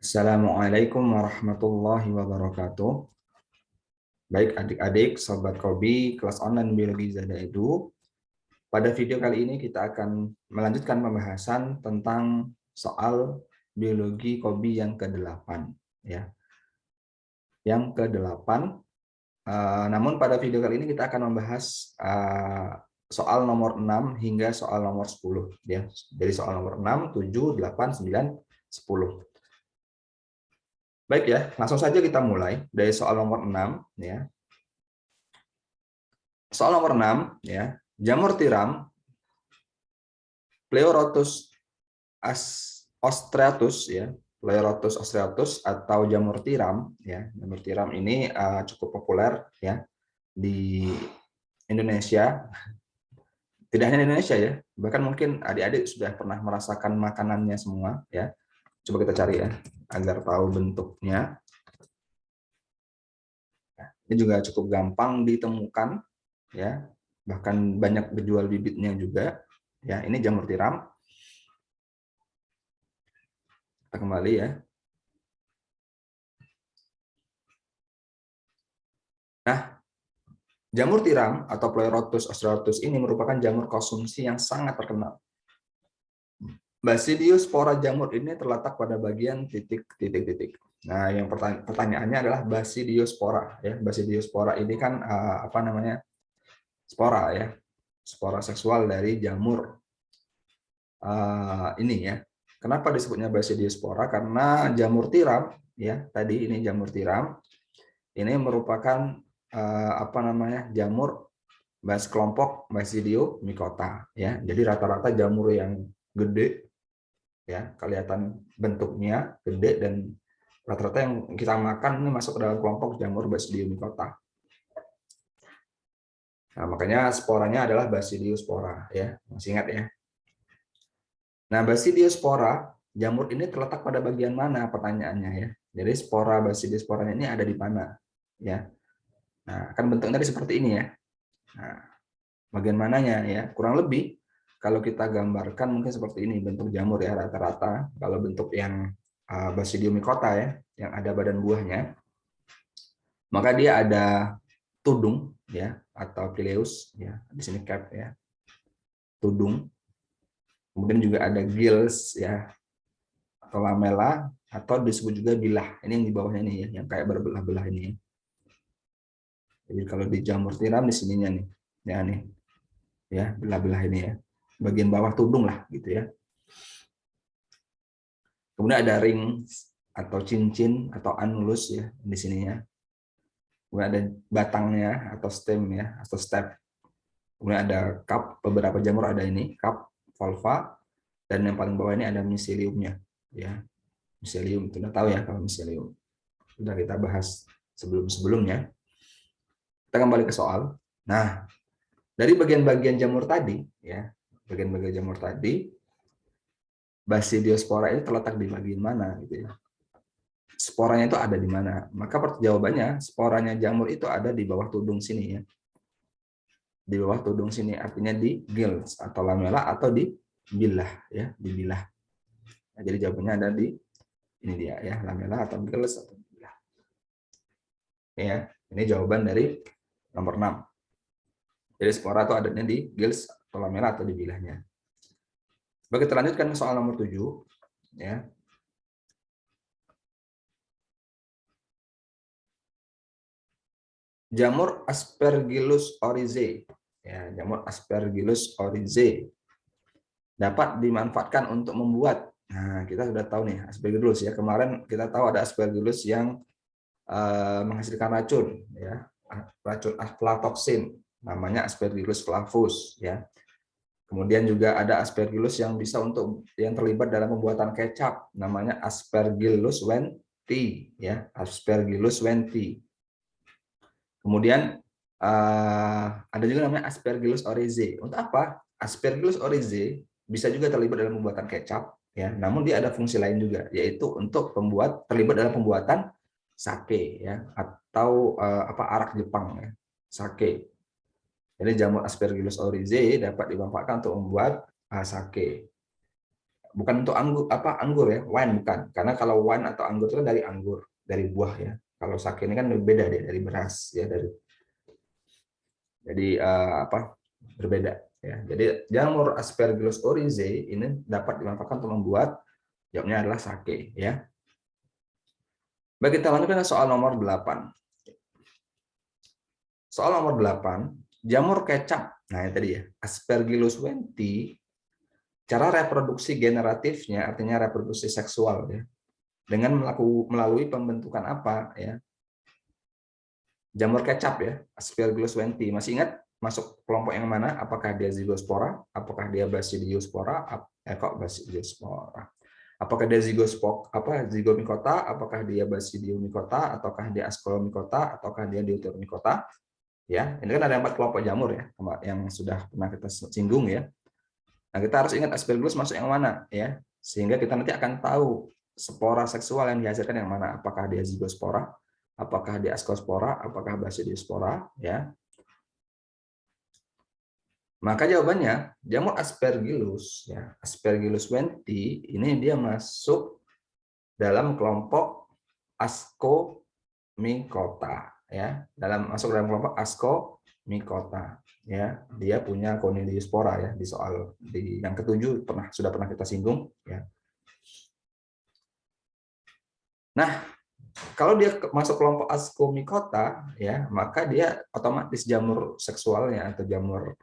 Assalamualaikum warahmatullahi wabarakatuh. Baik adik-adik, sobat Kobi, kelas online Biologi Zada Edu. Pada video kali ini kita akan melanjutkan pembahasan tentang soal Biologi Kobi yang ke-8. Ya. Yang ke-8. Namun pada video kali ini kita akan membahas soal nomor 6 hingga soal nomor 10. Ya. Jadi soal nomor 6, 7, 8, 9, 10. Baik ya, langsung saja kita mulai dari soal nomor 6 ya. Soal nomor 6 ya. Jamur tiram Pleurotus ostreatus ya. Pleurotus ostreatus atau jamur tiram ya. Jamur tiram ini cukup populer ya di Indonesia. Tidak hanya di Indonesia ya, bahkan mungkin adik-adik sudah pernah merasakan makanannya semua ya. Coba kita cari ya agar tahu bentuknya. Ini juga cukup gampang ditemukan ya, bahkan banyak dijual bibitnya juga ya. Ini jamur tiram. Kita kembali ya. Nah, jamur tiram atau Pleurotus ostreatus ini merupakan jamur konsumsi yang sangat terkenal. Basidiospora jamur ini terletak pada bagian titik-titik. Nah, yang pertanyaannya adalah basidiospora ya. Basidiospora ini kan apa namanya? Spora ya. Spora seksual dari jamur ini ya. Kenapa disebutnya Basidiospora? Karena jamur tiram ya, tadi ini jamur tiram ini merupakan apa namanya? Jamur kelompok Basidiomycota ya. Jadi rata-rata jamur yang gede ya, kelihatan bentuknya gede dan rata-rata yang kita makan ini masuk ke dalam kelompok jamur Basidiomycota. Nah, makanya sporanya adalah Basidiospora ya. Masih ingat ya? Nah, Basidiospora jamur ini terletak pada bagian mana pertanyaannya ya. Jadi spora Basidiosporanya ini ada di mana ya. Nah, kan bentuknya tadi seperti ini ya. Nah, bagian mananya ya? Kurang lebih kalau kita gambarkan mungkin seperti ini bentuk jamur ya rata-rata. Kalau bentuk yang Basidiomycota ya, yang ada badan buahnya, maka dia ada tudung ya atau pileus ya. Di sini cap ya. Tudung. Kemudian juga ada gills ya atau lamela atau disebut juga bilah. Ini yang di bawahnya nih ya, yang kayak berbelah-belah ini. Jadi kalau di jamur tiram di sininya nih. Ya nih. Ya, belah-belah ini ya. Bagian bawah tudung lah gitu ya. Kemudian ada ring atau cincin atau anulus ya di sininya. Kemudian ada batangnya atau stem ya, atau step. Kemudian ada cup, beberapa jamur ada ini, cup, volva, dan yang paling bawah ini ada miseliumnya ya. Miselium, sudah tahu ya kalau miselium. Sudah kita bahas sebelum-sebelumnya. Kita kembali ke soal. Nah, dari bagian-bagian jamur tadi ya, bagian-bagian jamur tadi, Basidiospora ini terletak di bagian mana gitu ya. Sporanya itu ada di mana? Maka jawabannya sporanya jamur itu ada di bawah tudung sini ya. Di bawah tudung sini artinya di gills atau lamela atau di bilah ya, di bilah. Nah, jadi jawabannya ada di ini dia ya, lamela atau gills atau bilah. Ya, ini jawaban dari nomor 6. Jadi spora itu adanya di gills atau lamela atau di bilahnya. Baik, kita lanjutkan ke soal nomor 7 ya. Jamur Aspergillus oryzae ya, jamur Aspergillus oryzae dapat dimanfaatkan untuk membuat. Nah, kita sudah tahu nih Aspergillus ya. Kemarin kita tahu ada Aspergillus yang menghasilkan racun ya, racun aflatoksin namanya Aspergillus flavus ya. Kemudian juga ada Aspergillus yang bisa untuk yang terlibat dalam pembuatan kecap namanya Aspergillus wendti ya, Aspergillus wendti. Kemudian ada juga namanya Aspergillus oryzae. Untuk apa? Aspergillus oryzae bisa juga terlibat dalam pembuatan kecap ya, namun dia ada fungsi lain juga, yaitu untuk terlibat dalam pembuatan sake ya, atau arak Jepang ya, sake. Jadi jamur Aspergillus oryzae dapat dimanfaatkan untuk membuat sake. bukan untuk anggur ya, wine bukan. Karena kalau wine atau anggur itu kan dari anggur, dari buah ya. Kalau sake ini kan beda deh, dari beras ya, jadi berbeda ya. Jadi jamur Aspergillus oryzae ini dapat dimanfaatkan untuk membuat, jawabnya adalah sake ya. Baik, kita lanjutkan ke soal nomor 8. Soal nomor 8, jamur kecap. Nah, ini tadi ya, Aspergillus wendti, cara reproduksi generatifnya artinya reproduksi seksual ya. Dengan melalui pembentukan apa ya? Jamur kecap ya, Aspergillus wendti. Masih ingat masuk kelompok yang mana? Apakah dia Zygospora? Apakah dia Basidiospora? Basidiospora. Apakah dia Zygomicota? Apakah dia Basidiomycota? Ataukah dia Ascomycota? Ataukah dia Deuteromycota? Ya, ini kan ada 4 kelompok jamur ya, yang sudah pernah kita singgung ya. Nah, kita harus ingat Aspergillus masuk yang mana ya, sehingga kita nanti akan tahu spora seksual yang dihasilkan yang mana. Apakah dia Zygospora? Apakah dia Ascospora? Apakah Basidiospora? Ya. Maka jawabannya jamur Aspergillus ya, Aspergillus wendti ini dia masuk dalam kelompok Ascomycota ya, masuk dalam kelompok Ascomycota ya. Dia punya Conidiospora ya, di soal yang ke-7 sudah pernah kita singgung ya. Nah, kalau dia masuk kelompok Ascomycota ya, maka dia otomatis jamur seksualnya atau jamur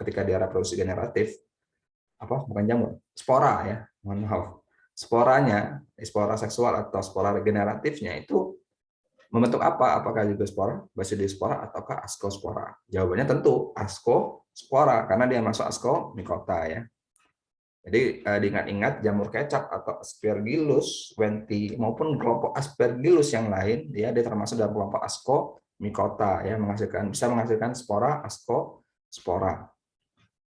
ketika dia reproduksi generatif, bukan jamur, spora ya, mohon maaf, sporanya, spora seksual atau spora regeneratifnya itu membentuk apa? Apakah Zygospora, Basidiospora, ataukah Ascospora? Jawabannya tentu Ascospora karena dia masuk Ascomycota ya. Jadi diingat-ingat jamur kecap atau Aspergillus wendti maupun kelompok Aspergillus yang lain dia termasuk dalam kelompok Ascomycota ya, bisa menghasilkan spora Ascospora.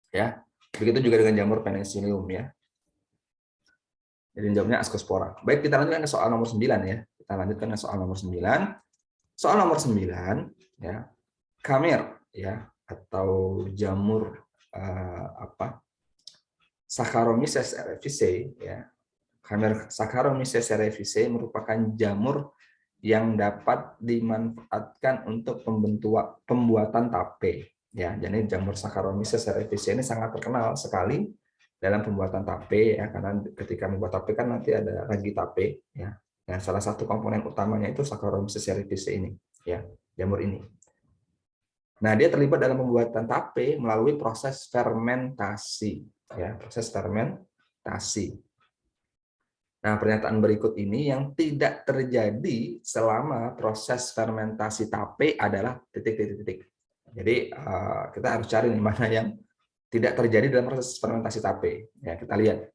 Ya. Begitu juga dengan jamur Penicillium ya. Jadi jawabnya Ascospora. Baik, kita lanjutkan ke soal nomor 9 ya. Kita lanjutkan ke soal nomor 9. Soal nomor 9 ya. Khmer ya, atau jamur Saccharomyces cerevisiae ya. Khmer Saccharomyces cerevisiae merupakan jamur yang dapat dimanfaatkan untuk pembuatan tape ya. Jadi jamur Saccharomyces cerevisiae ini sangat terkenal sekali dalam pembuatan tape ya, karena ketika membuat tape kan nanti ada ragi tape ya. Nah, salah satu komponen utamanya itu Saccharomyces cerevisiae ini ya, jamur ini. Nah, dia terlibat dalam pembuatan tape melalui proses fermentasi ya, proses fermentasi. Nah, pernyataan berikut ini yang tidak terjadi selama proses fermentasi tape adalah titik-titik-titik. Jadi kita harus cari nih mana yang tidak terjadi dalam proses fermentasi tape. Ya, kita lihat.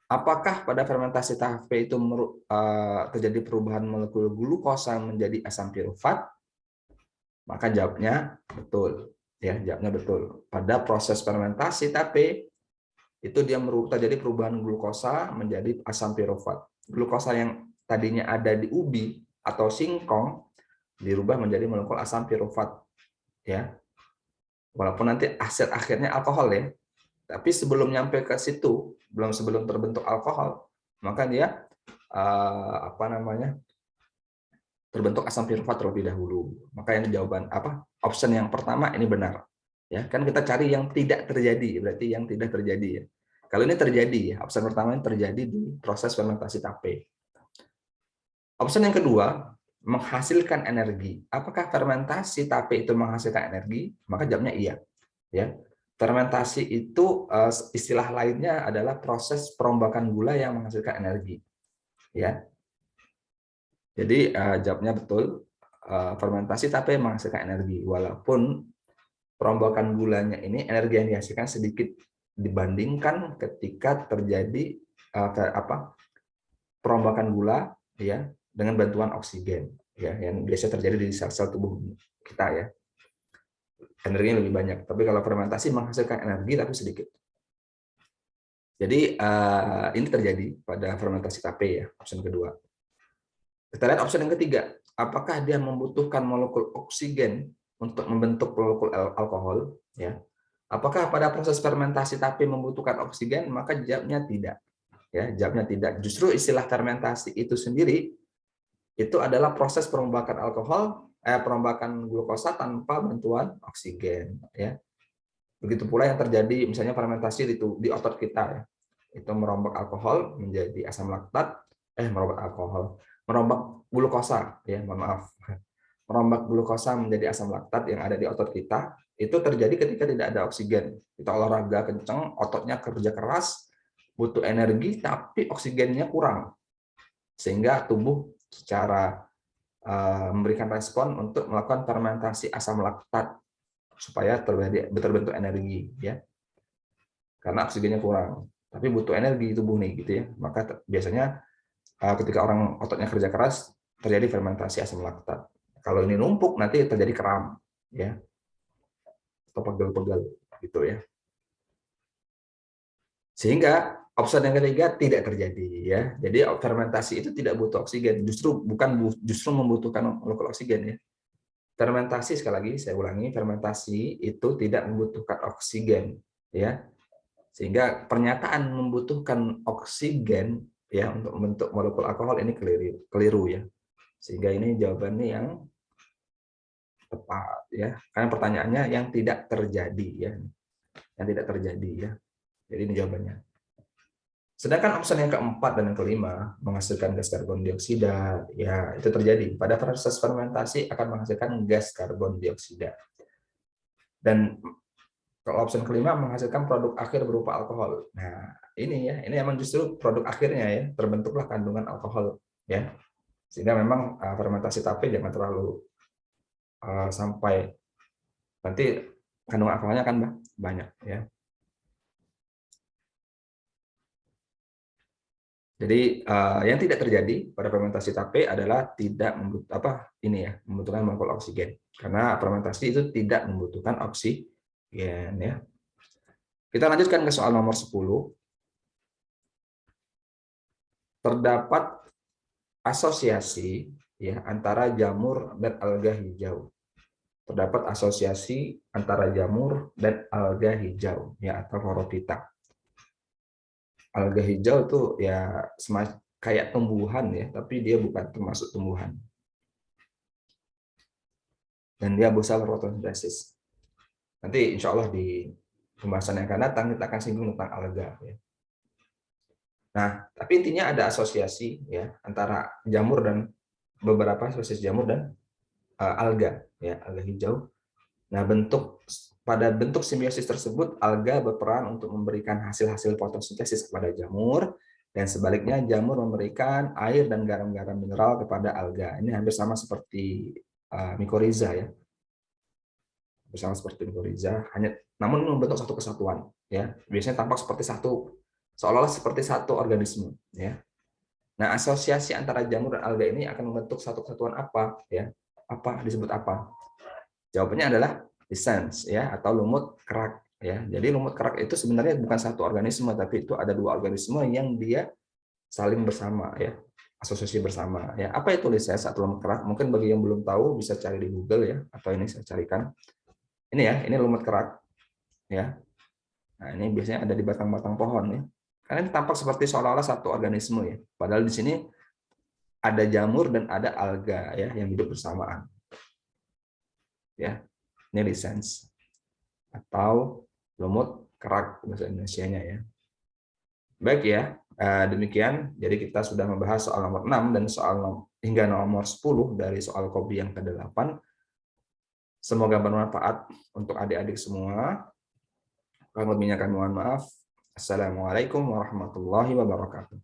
Apakah pada fermentasi tape itu terjadi perubahan molekul glukosa menjadi asam pirufat? Maka jawabnya betul. Ya, jawabnya betul. Pada proses fermentasi tape itu dia terjadi perubahan glukosa menjadi asam pirufat. Glukosa yang tadinya ada di ubi atau singkong dirubah menjadi molekul asam pirufat. Ya. Walaupun nanti hasil akhirnya alkohol ya. Tapi sebelum nyampe ke situ, sebelum terbentuk alkohol, maka dia terbentuk asam pirufat terlebih dahulu. Maka ini jawaban option yang pertama ini benar. Ya, kan kita cari yang tidak terjadi, berarti yang tidak terjadi ya. Kalau ini terjadi ya, option pertama ini terjadi di proses fermentasi tape. Option yang kedua, menghasilkan energi. Apakah fermentasi tape itu menghasilkan energi? Maka jawabnya iya. Ya. Fermentasi itu istilah lainnya adalah proses perombakan gula yang menghasilkan energi. Ya. Jadi jawabnya betul, fermentasi tape menghasilkan energi, walaupun perombakan gulanya ini energi yang dihasilkan sedikit dibandingkan ketika terjadi perombakan gula ya dengan bantuan oksigen ya, yang biasa terjadi di sel-sel tubuh kita ya. Energinya lebih banyak, tapi kalau fermentasi menghasilkan energi tapi sedikit. Jadi ini terjadi pada fermentasi tape ya, option kedua. Kita lihat option yang ketiga, apakah dia membutuhkan molekul oksigen untuk membentuk molekul alkohol ya. Apakah pada proses fermentasi tape membutuhkan oksigen? Maka jawabnya tidak. Ya, jawabnya tidak. Justru istilah fermentasi itu sendiri itu adalah proses perombakan perombakan glukosa tanpa bantuan oksigen. Ya, begitu pula yang terjadi misalnya fermentasi di otot kita, ya, itu merombak alkohol menjadi asam laktat, merombak glukosa, ya, mohon maaf, merombak glukosa menjadi asam laktat yang ada di otot kita, itu terjadi ketika tidak ada oksigen. Kita olahraga kencang, ototnya kerja keras, butuh energi, tapi oksigennya kurang. Sehingga tubuh secara memberikan respon untuk melakukan fermentasi asam laktat supaya terbentuk energi, ya. Karena oksigennya kurang. Tapi butuh energi tubuh nih, gitu ya. Maka biasanya ketika orang ototnya kerja keras, terjadi fermentasi asam laktat. Kalau ini numpuk nanti terjadi kram, ya, atau pegel-pegel, gitu ya. Sehingga opsi yang ketiga tidak terjadi, ya. Jadi fermentasi itu tidak butuh oksigen, justru membutuhkan molekul oksigen, ya. Fermentasi, sekali lagi saya ulangi, fermentasi itu tidak membutuhkan oksigen, ya. Sehingga pernyataan membutuhkan oksigen, ya, untuk membentuk molekul alkohol ini keliru, ya. Sehingga ini jawabannya yang tepat, ya, karena pertanyaannya yang tidak terjadi, ya, yang tidak terjadi, ya. Jadi ini jawabannya. Sedangkan opsi yang keempat dan yang kelima menghasilkan gas karbon dioksida, ya, itu terjadi pada proses fermentasi akan menghasilkan gas karbon dioksida. Dan kalau opsi kelima menghasilkan produk akhir berupa alkohol. Nah, ini, ya, ini memang justru produk akhirnya, ya, terbentuklah kandungan alkohol, ya. Sehingga memang fermentasi tape jangan terlalu sampai nanti kandungan alkoholnya kan banyak, ya. Jadi yang tidak terjadi pada fermentasi tape adalah tidak membutuhkan molekul oksigen, karena fermentasi itu tidak membutuhkan oksigen, ya. Kita lanjutkan ke soal nomor 10. Terdapat asosiasi, ya, antara jamur dan alga hijau. Terdapat asosiasi antara jamur dan alga hijau, ya, atau chlorophyta. Alga hijau itu, ya, kayak tumbuhan, ya, tapi dia bukan termasuk tumbuhan. Dan dia busa fotosintesis. Nanti insya Allah di pembahasan yang akan datang kita akan singgung tentang alga, ya. Nah, tapi intinya ada asosiasi, ya, antara jamur dan beberapa spesies jamur dan alga, ya, alga hijau. Nah, pada bentuk simbiosis tersebut, alga berperan untuk memberikan hasil-hasil fotosintesis kepada jamur, dan sebaliknya jamur memberikan air dan garam-garam mineral kepada alga. Ini hampir sama seperti mikoriza, ya. Bersama seperti mikoriza, namun membentuk satu kesatuan, ya. Biasanya tampak seolah-olah seperti satu organisme, ya. Nah, asosiasi antara jamur dan alga ini akan membentuk satu kesatuan apa, ya? Disebut apa? Jawabannya adalah descens, ya, atau lumut kerak, ya. Jadi lumut kerak itu sebenarnya bukan satu organisme, tapi itu ada dua organisme yang dia saling bersama, ya, asosiasi bersama, ya. Apa itu descens atau lumut kerak? Mungkin bagi yang belum tahu bisa cari di Google, ya, atau ini saya carikan. Ini, ya, ini lumut kerak, ya. Nah, ini biasanya ada di batang-batang pohon, ya. Karena ini tampak seperti seolah-olah satu organisme, ya. Padahal di sini ada jamur dan ada alga, ya, yang hidup bersamaan. Ya, ini descens atau lumut kerak bahasa Indonesianya, ya. Baik, ya, demikian. Jadi kita sudah membahas soal nomor 6 dan hingga nomor 10 dari soal KOBI yang ke-8. Semoga bermanfaat untuk adik-adik semua. Kurang lebihnya kami mohon maaf. Assalamualaikum warahmatullahi wabarakatuh.